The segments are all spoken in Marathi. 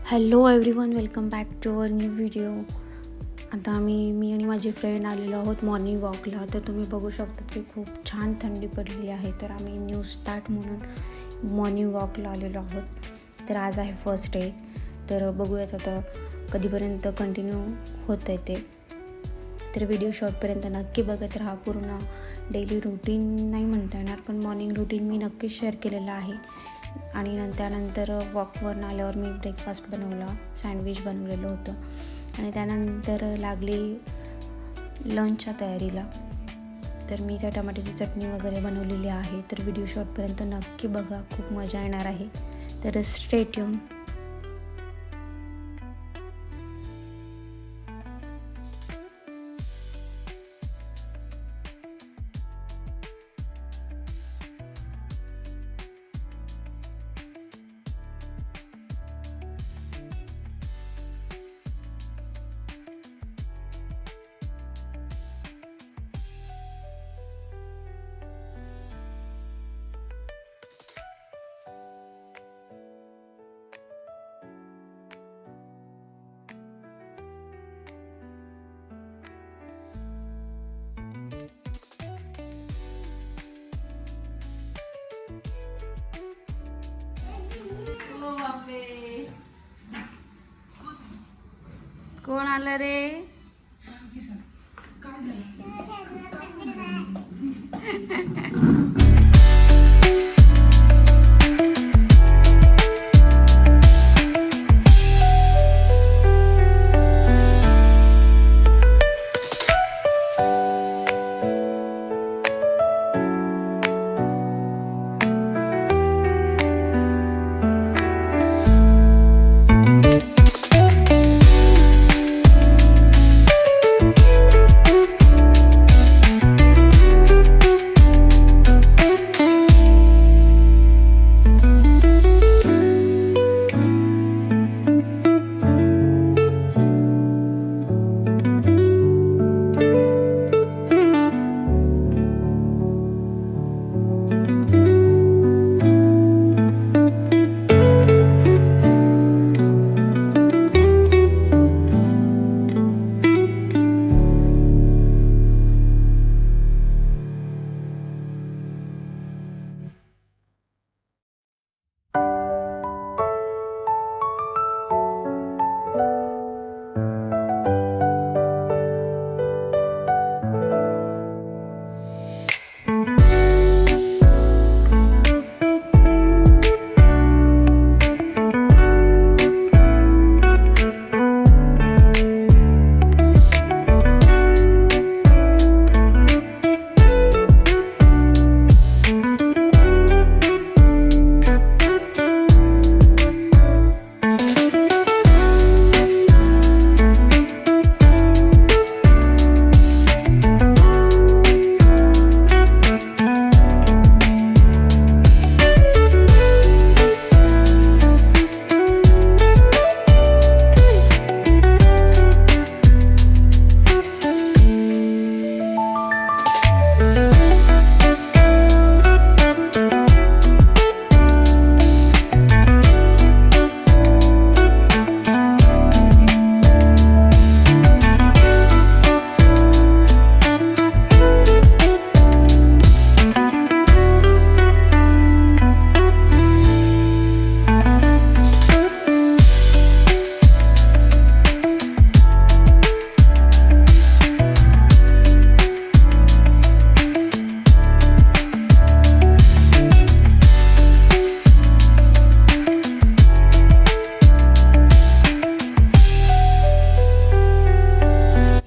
Hello everyone, welcome back to our new video. आता मी आणि माझी फ्रेंड आलेलो आहोत मॉर्निंग वॉकला. तर तुम्ही बघू शकता की खूप छान थंडी पडली आहे. तर आम्ही न्यू स्टार्ट म्हणून मॉर्निंग वॉकला आलेलो आहोत. तर आज आहे फर्स्ट डे. तर बघूयात आता कधीपर्यंत कंटिन्यू होतं आहे ते. तर व्हिडिओ शॉर्टपर्यंत नक्की बघत राहा. पूर्ण डेली रुटीन नाही म्हणता येणार, पण मॉर्निंग रुटीन मी नक्कीच शेअर केलेलं आहे. आणि त्यानंतर वॉकवरून आल्यावर मी ब्रेकफास्ट बनवला, सँडविच बनवलेलं होतं. आणि त्यानंतर लागली लंचच्या तयारीला. तर मी त्या टमाट्याची चटणी वगैरे बनवलेली आहे. तर व्हिडिओ शॉर्टपर्यंत नक्की बघा, खूप मजा येणार आहे. तर स्टे ट्यून. कोण आलं रे?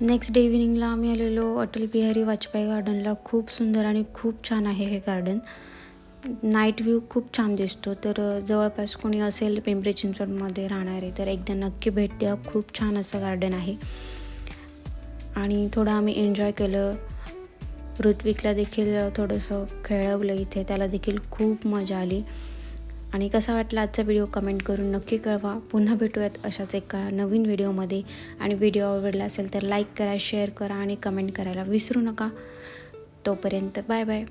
नेक्स्ट डे इव्हिनिंगला आम्ही आलेलो अटल बिहारी वाजपेयी गार्डनला. खूप सुंदर आणि खूप छान आहे हे गार्डन. नाईट व्ह्यू खूप छान दिसतो. तर जवळपास कोणी असेल पिंपरी चिंचवडमध्ये राहणारे तर एकदा नक्की भेट द्या. खूप छान असं गार्डन आहे. आणि थोडं आम्ही एन्जॉय केलं. ऋत्विकला देखील थोडंसं खेळवलं इथे, त्याला देखील खूप मजा आली. आणि कसा वाटला आजचा व्हिडिओ कमेंट करून नक्की कळवा. पुन्हा भेटूयात अशाच एका नवीन व्हिडिओमध्ये. आणि व्हिडिओ आवडला असेल तर लाईक करा, शेअर करा आणि कमेंट करायला विसरू नका. तोपर्यंत बाय बाय.